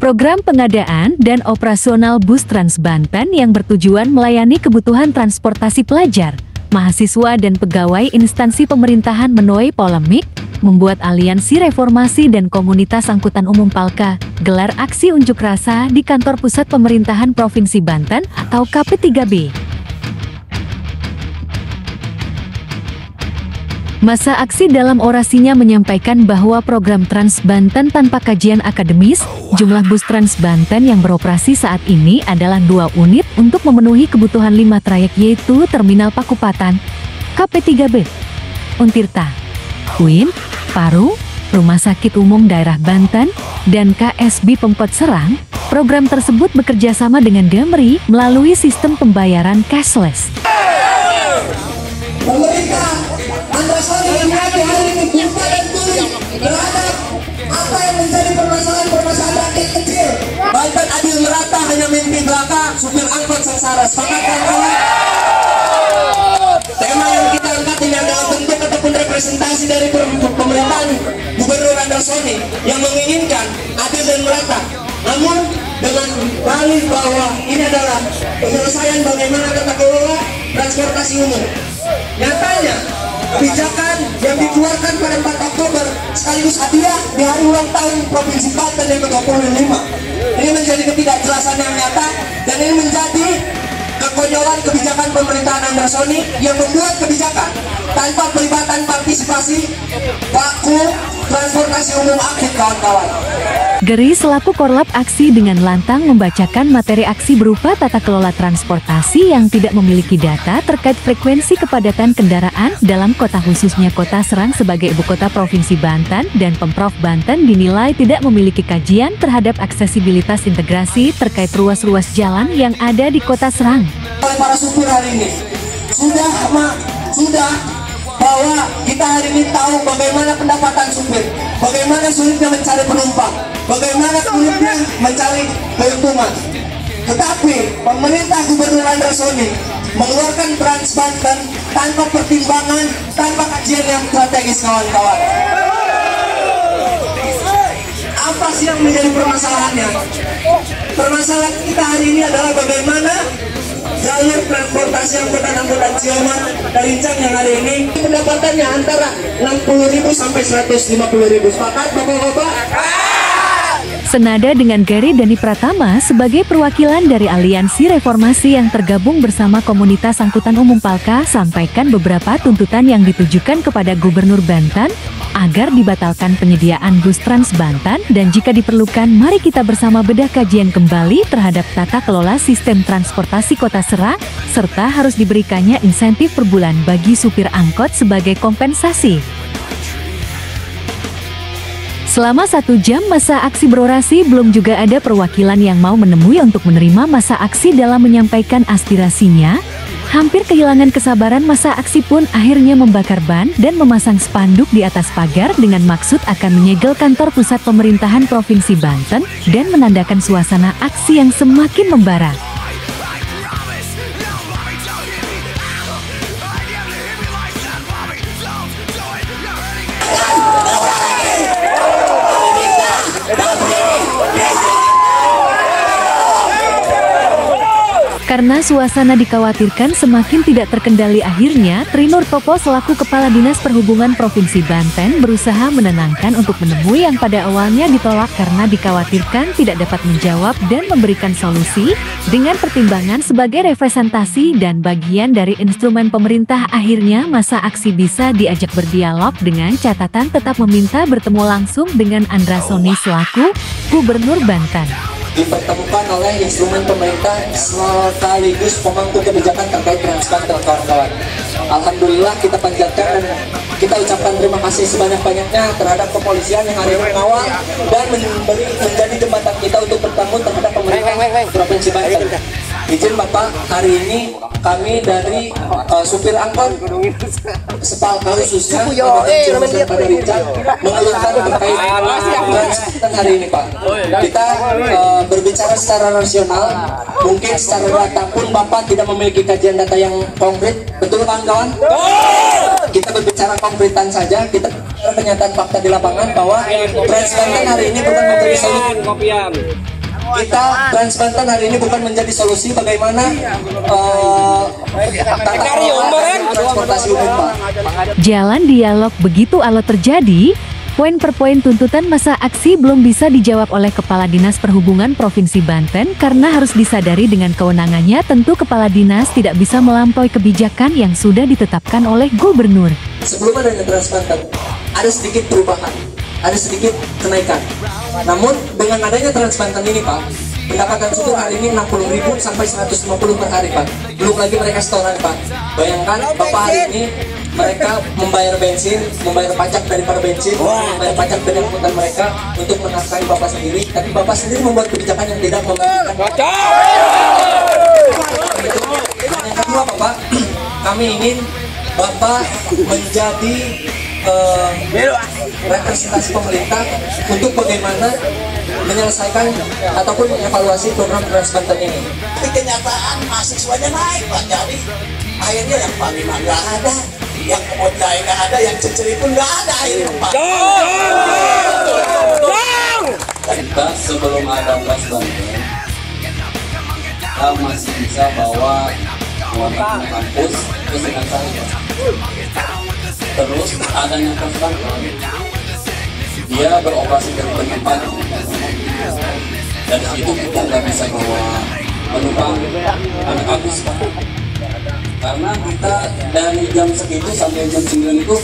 Program pengadaan dan operasional bus Trans Banten yang bertujuan melayani kebutuhan transportasi pelajar, mahasiswa dan pegawai instansi pemerintahan menuai polemik, membuat Aliansi Reformasi dan Komunitas Angkutan Umum Palka gelar aksi unjuk rasa di kantor pusat pemerintahan Provinsi Banten atau KP3B. Masa aksi dalam orasinya menyampaikan bahwa program Trans Banten tanpa kajian akademis, jumlah bus Trans Banten yang beroperasi saat ini adalah 2 unit untuk memenuhi kebutuhan 5 trayek yaitu Terminal Pakupatan, KP3B, Untirta, UIN, Paru, Rumah Sakit Umum Daerah Banten, dan KSB Pemkot Serang. Program tersebut bekerja sama dengan Damri melalui sistem pembayaran cashless. Pemerintah Antasari yang hari ini buka dan tuli terhadap apa yang menjadi permasalahan rakyat kecil. Banten adil merata hanya mimpi belaka, supir angkot sengsara. Semangat kawan-kawan. Tema yang kita angkat ini adalah bentuk ataupun representasi dari pemerintahan Gubernur Antasari yang menginginkan adil dan merata. Namun dengan balik bahwa ini adalah penyelesaian bagaimana tata kelola transportasi umum. Nyatanya, kebijakan yang dikeluarkan pada 4 Oktober sekaligus hadiah di hari ulang tahun Provinsi Banten yang ke-25. Ini menjadi ketidakjelasan yang nyata dan ini menjadi kekonyolan kebijakan pemerintahan Antasari yang membuat kebijakan tanpa pelibatan partisipasi baku transportasi umum aktif kawan-kawan. Geri selaku korlap aksi dengan lantang membacakan materi aksi berupa tata kelola transportasi yang tidak memiliki data terkait frekuensi kepadatan kendaraan dalam kota khususnya Kota Serang sebagai ibu kota Provinsi Banten dan Pemprov Banten dinilai tidak memiliki kajian terhadap aksesibilitas integrasi terkait ruas-ruas jalan yang ada di Kota Serang. Oleh para supir hari ini sudah bahwa kita hari ini tahu bagaimana pendapatan supir, bagaimana sulitnya mencari penumpang, bagaimana sulitnya mencari keuntungan. Tetapi pemerintah Gubernur Antasari mengeluarkan Trans Banten tanpa pertimbangan, tanpa kajian yang strategis kawan-kawan. Apa sih yang menjadi permasalahannya? Permasalahan kita hari ini adalah bagaimana jalur transportasi angkutan Ciaman dari Cang yang hari ini pendapatannya antara 60.000 sampai 150.000. Sepakat Bapak-bapak? Senada dengan Geri Dani Pratama sebagai perwakilan dari Aliansi Reformasi yang tergabung bersama Komunitas Angkutan Umum Palka sampaikan beberapa tuntutan yang ditujukan kepada Gubernur Banten agar dibatalkan penyediaan bus Trans Banten dan jika diperlukan mari kita bersama bedah kajian kembali terhadap tata kelola sistem transportasi Kota Serang serta harus diberikannya insentif per bulan bagi supir angkot sebagai kompensasi. Selama 1 jam masa aksi berorasi belum juga ada perwakilan yang mau menemui untuk menerima masa aksi dalam menyampaikan aspirasinya. Hampir kehilangan kesabaran masa aksi pun akhirnya membakar ban dan memasang spanduk di atas pagar dengan maksud akan menyegel kantor pusat pemerintahan Provinsi Banten dan menandakan suasana aksi yang semakin membara. Karena suasana dikhawatirkan semakin tidak terkendali akhirnya, Trinur Topo selaku Kepala Dinas Perhubungan Provinsi Banten berusaha menenangkan untuk menemui yang pada awalnya ditolak karena dikhawatirkan tidak dapat menjawab dan memberikan solusi. Dengan pertimbangan sebagai representasi dan bagian dari instrumen pemerintah akhirnya masa aksi bisa diajak berdialog dengan catatan tetap meminta bertemu langsung dengan Andra Soni selaku Gubernur Banten. Dipertemukan oleh instrumen pemerintah sekaligus pemangku kebijakan terkait Trans Banten kawan-kawan. Alhamdulillah kita panjatkan dan kita ucapkan terima kasih sebanyak-banyaknya terhadap kepolisian yang hari ini mengawal dan menjadi jembatan kita untuk bertemu terhadap pemerintah Provinsi Banten. Izin Bapak, hari ini kami dari supir angkot Sepalka khususnya pada Rinjang mengeluhkan terkait Trans hari ini Pak. Kita berbicara secara rasional, mungkin secara data pun Bapak tidak memiliki kajian data yang konkret, betul kawan-kawan? Kita berbicara konkretan saja, kita kenyataan fakta di lapangan bahwa Trans Banten hari ini bukan menjadi solusi. Kita Trans Banten hari ini bukan menjadi solusi bagaimana tata transportasi umum, Pak. Jalan dialog begitu alot terjadi, poin per poin tuntutan masa aksi belum bisa dijawab oleh Kepala Dinas Perhubungan Provinsi Banten karena harus disadari dengan kewenangannya tentu Kepala Dinas tidak bisa melampaui kebijakan yang sudah ditetapkan oleh Gubernur. Sebelum adanya Trans Banten, ada sedikit perubahan, ada sedikit kenaikan. Namun dengan adanya Trans Banten ini, Pak, pendapatan supir hari ini 60.000 sampai 150 per hari, Pak. Belum lagi mereka setoran, Pak. Bayangkan Bapak hari ini mereka membayar bensin, membayar pajak daripada bensin, membayar pajak dari angkutan mereka untuk menafkahi Bapak sendiri. Tapi Bapak sendiri membuat kebijakan yang tidak memungkinkan. Yang kedua, Bapak, kami ingin Bapak menjadi representasi pemerintah untuk bagaimana menyelesaikan ataupun mengevaluasi program Trans Banten ini. Tapi kenyataan mahasiswanya naik, Pak. Jadi akhirnya yang Panglima nggak ada, yang Kemodai nggak ada, yang Ceceri pun nggak ada akhirnya, Pak. Kita sebelum ada Trans Banten, kita masih bisa bawa anak kampus ke Singapura. Terus adanya Trans Banten, dia beroperasi dari tempat. Dari situ kita nggak bisa bawa penumpang anak kampus, karena kita dari jam segitu sampai jam 9 itu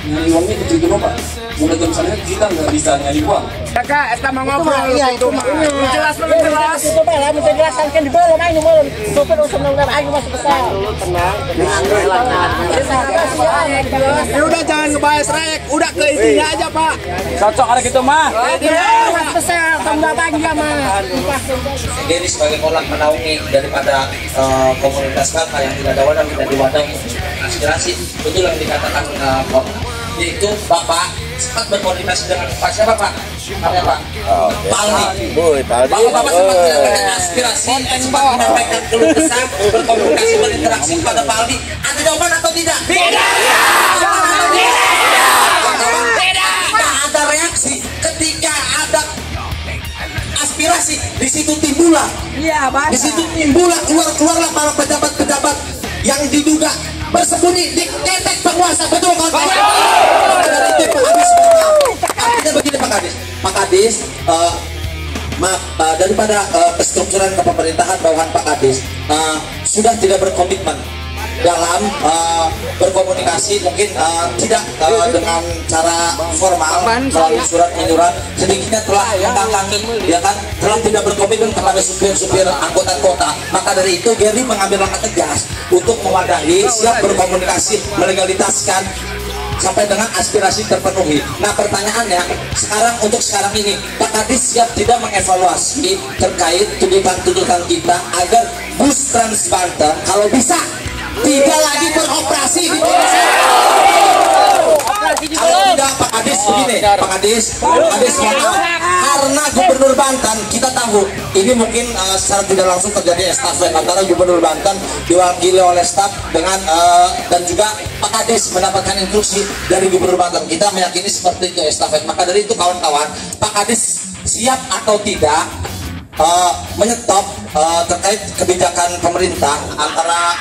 nyari uangnya kecil dulu, Pak. Mulai jam sana kita nggak bisa nyari uang. Kakak, kita mau ngobrol itu mah. Jelas belum jelas. Itu mah lah, mesti jelaskan kan di belum ayo belum. Sopir usah nongkrong ayo masuk besar. Tenang. Ya udah jangan ngebahas rek, udah ke intinya aja, Pak. Cocok ada gitu mah. Mas besar tambah lagi ya mah. Sendiri sebagai orang menaungi daripada komunitas kakak yang tidak ada wadah, tidak diwadahi aspirasi, betul yang dikatakan yaitu Bapak sempat berkoordinasi dengan Pak siapa Pak? Namanya Pak? Paldi. Bapak sempat menyampaikan aspirasi, sempat menyampaikan keluh kesah, berkomunikasi, berinteraksi kepada Paldi. Ada jawaban atau tidak? Tidak. Tidak ada reaksi ketika ada aspirasi, di situ timbullah. Iya, Pak. Di situ timbullah keluarlah para pejabat-pejabat yang diduga bersembunyi di ketek penguasa, betul kan? Dari itu Pak Kadis, artinya begini Pak Kadis, daripada kestrukturan kepemerintahan bawahan Pak Kadis sudah tidak berkomitmen dalam berkomunikasi, mungkin tidak dengan cara formal melalui surat menyurat, sedikitnya telah mendatangi, ya kan, telah tidak berkomitmen kepada supir-supir angkutan kota. Maka dari itu Geri mengambil langkah tegas untuk mewadahi, siap berkomunikasi, melegalitaskan sampai dengan aspirasi terpenuhi. Nah pertanyaannya untuk sekarang ini Pak Kadis siap tidak mengevaluasi terkait tuntutan kita agar bus Trans Banten kalau bisa tidak lagi beroperasi di kalau tidak Pak Kadis begini, Pak Kadis karena Gubernur Banten kita tahu ini mungkin secara tidak langsung terjadi estafet antara Gubernur Banten diwakili oleh staf dengan dan juga Pak Kadis mendapatkan instruksi dari Gubernur Banten. Kita meyakini seperti itu estafet. Maka dari itu kawan-kawan, Pak Kadis siap atau tidak menyetop terkait kebijakan pemerintah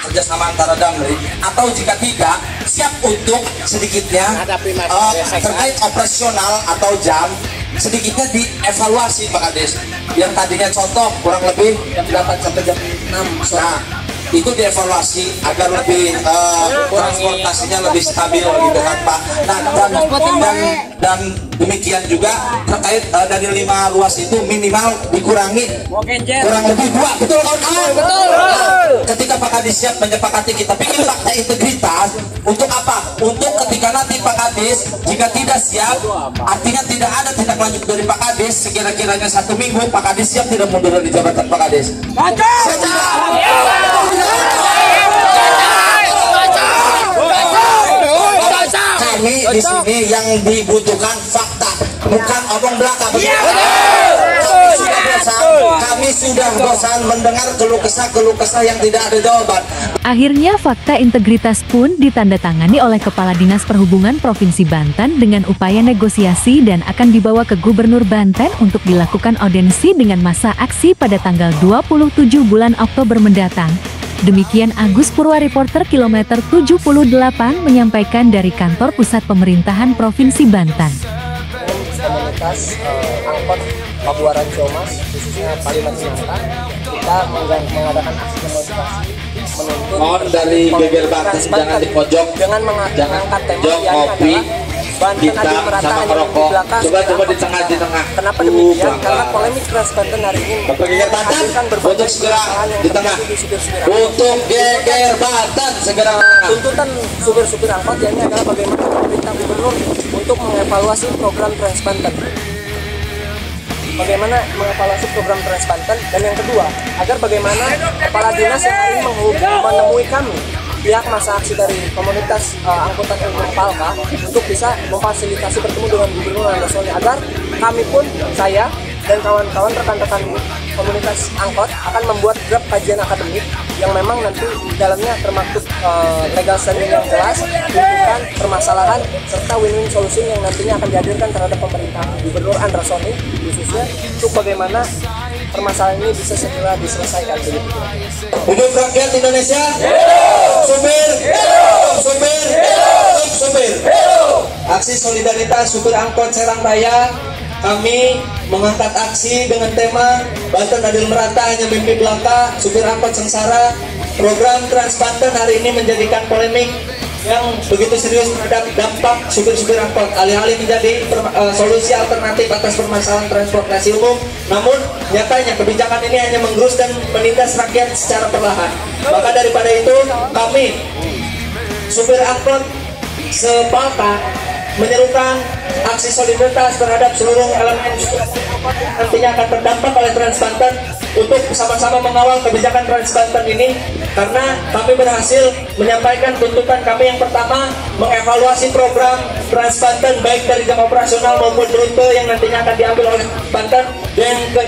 kerjasama antara Damri, atau jika tidak siap untuk sedikitnya terkait operasional atau jam sedikitnya dievaluasi Pak Kadis, yang tadinya contoh kurang lebih yang dapat sampai jam 6 sore. Nah, itu dievaluasi agar lebih transportasinya lebih stabil gitu kan Pak. Nah, dan demikian juga terkait dari 5 ruas itu minimal dikurangi kurang lebih 2, betul kawan-kawan? Betul. Ketika Pak Kadis siap menyepakati, kita bikin fakta integritas untuk apa? Untuk ketika nanti Pak Kadis jika tidak siap, artinya tidak ada tindak lanjut dari Pak Kadis, sekira-kiranya 1 minggu Pak Kadis siap tidak mundur dari jabatan Pak Kadis. Kami di sini yang dibutuhkan fakta, bukan omong belaka. Kami sudah bosan mendengar keluh kesah yang tidak ada jawaban. Akhirnya fakta integritas pun ditandatangani oleh Kepala Dinas Perhubungan Provinsi Banten dengan upaya negosiasi dan akan dibawa ke Gubernur Banten untuk dilakukan audensi dengan masa aksi pada tanggal 27 bulan Oktober mendatang. Demikian Agus Purwa, reporter kilometer 78 menyampaikan dari kantor pusat pemerintahan Provinsi Banten. Komunitas angkot Pabuaran Ciamas, khususnya Palimatinata, kita mengadakan aksi demonstrasi menuntut Mohon dari geger Banten jangan di pojok, dengan mengangkat tema yang kopi, Banten adil merata hanya di belakang. Coba di tengah. Kenapa demikian? Karena polemik keras Banten hari ini geger Banten untuk segera di tengah. Untuk geger Banten segera. Tuntutan supir-supir angkot ini adalah bagaimana pemerintah gubernur untuk mengevaluasi program Trans Banten. Bagaimana mengevaluasi program Trans Banten, dan yang kedua, agar bagaimana kepala dinas yang hari ini menemui kami pihak masa aksi dari komunitas angkutan umum Palka untuk bisa memfasilitasi bertemu dengan Gubernur Andasoni, agar kami pun, saya dan kawan-kawan rekan-rekan komunitas angkot akan membuat draft kajian akademik yang memang nanti di dalamnya termaktub legal standing yang jelas, tuntutan, permasalahan, serta win-win solution yang nantinya akan dihadirkan terhadap pemerintah Gubernur Andasoni khususnya untuk bagaimana permasalahan ini bisa segera diselesaikan. Hidup rakyat Indonesia, supir. Aksi solidaritas supir angkot Serang Raya, kami mengangkat aksi dengan tema Banten adil merata hanya mimpi belaka, supir angkot sengsara. Program Trans Banten hari ini menjadikan polemik yang begitu serius terhadap dampak supir-supir angkot, alih-alih menjadi solusi alternatif atas permasalahan transportasi umum. Namun nyatanya kebijakan ini hanya menggerus dan menindas rakyat secara perlahan. Maka daripada itu kami supir angkot sepalka menyerukan aksi solidaritas terhadap seluruh elemen nantinya akan terdampak oleh Trans Banten untuk sama-sama mengawal kebijakan Trans Banten ini, karena kami berhasil menyampaikan tuntutan kami. Yang pertama, mengevaluasi program Trans Banten baik dari jam operasional maupun rute yang nantinya akan diambil oleh Banten,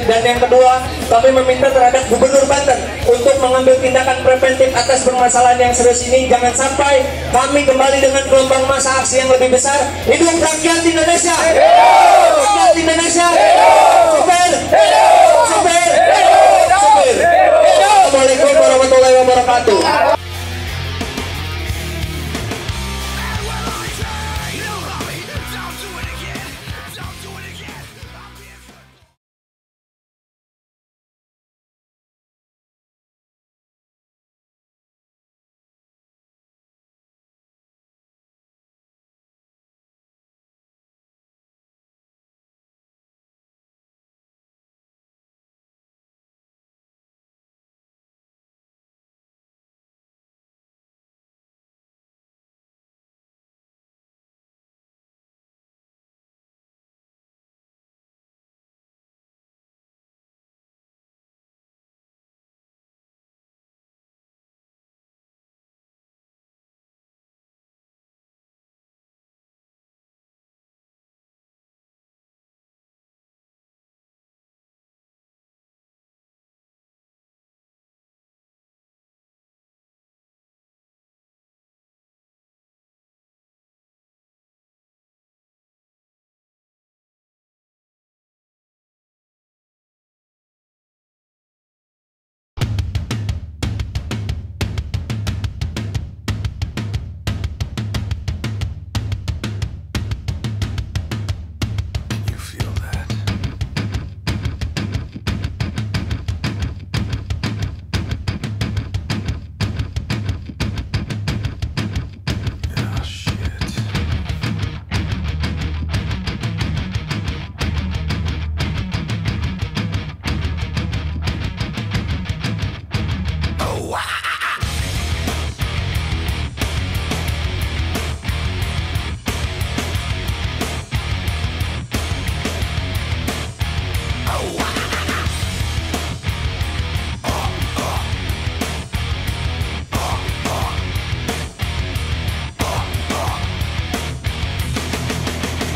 dan yang kedua, kami meminta terhadap Gubernur Banten untuk mengambil tindakan preventif atas permasalahan yang serius ini. Jangan sampai kami kembali dengan gelombang massa aksi yang lebih besar. Hidup rakyat Indonesia! Rakyat Indonesia! Supir! Assalamualaikum warahmatullahi wabarakatuh.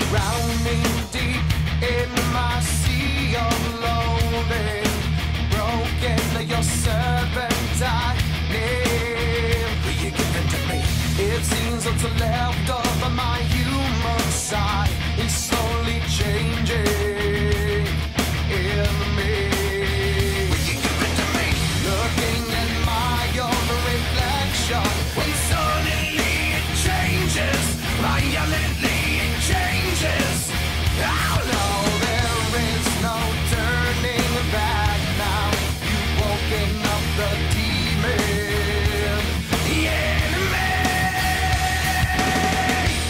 Drowning deep in my sea of loathing, what's left of my human side is slowly changing in me. Looking at my own reflection, when suddenly it changes, violently it changes. Oh no, there is no turning back now. You've woken up the demon, the enemy.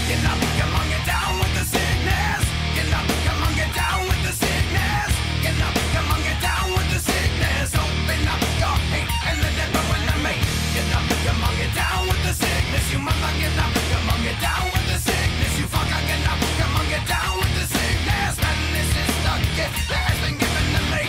Get up, come on, get down with the sickness. Get up, come on, get down with the sickness. Get up, come on, get down with the sickness. Open up your hate and let it ruin the me. Get up, come on, get down with the sickness. You mother, get up, come on, get down with the sickness. You fucker, get up, come on, get down with the sickness. Man, this is the gift that has been given to me.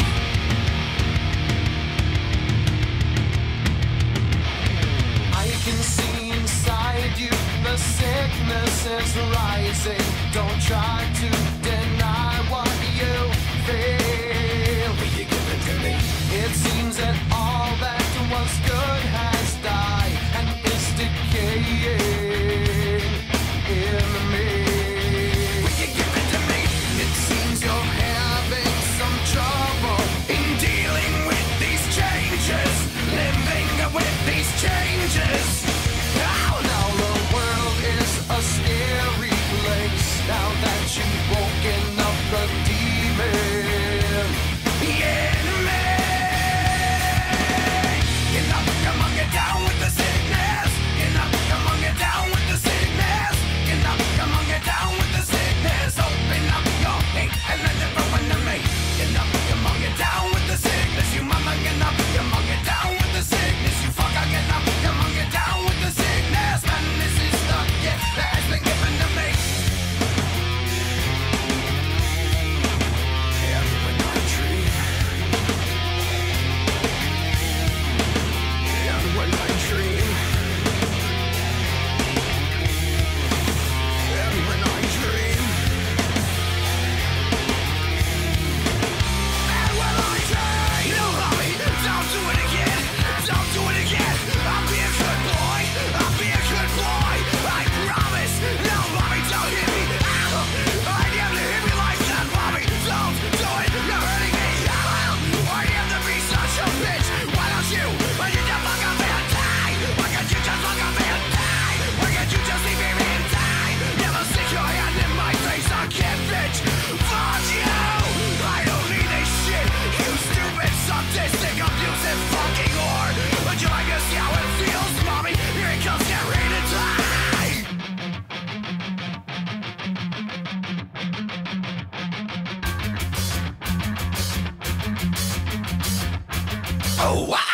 I can see inside you, the sickness is rising. Don't try to deny what you feel. Will you give it to me? It seems that all that was good has died and is decaying in me. Will you give it to me? It seems you're having some trouble in dealing with these changes, living with these changes. Oh no, the world is a scary place now that you've woken up the demon, the enemy. Get up, come on, get down with the sickness. Get up, come on, get down with the sickness. Get up, come on, get down with the sickness. Open up your hate and let it ruin to me. Get up, come on, get down with the sickness. You mama, get up, come on, get down with the sickness. You fucker, get up, come on, get down with the sickness. Man, this is the gift that has been given to me. And when I dream, and when I dream, and when I dream, and when I dream, you love me, don't do it again, don't do it again. I'll be a good boy, I'll be a good boy, I promise. No, mommy, don't hit me. I never hit me like that, mommy. Don't do it, you're hurting me. Why do you have to be such a bitch? Why don't you just fuck up and die? Why can't you just fuck up and die? Why can't you just leave me and die? Never stick your hand in my face, I can't bitch. Fuck you! I don't need this shit, you stupid, sadistic, abusive fucking whore. Would you like to see how it feels, mommy? Here it comes, get ready to die! Oh, wow!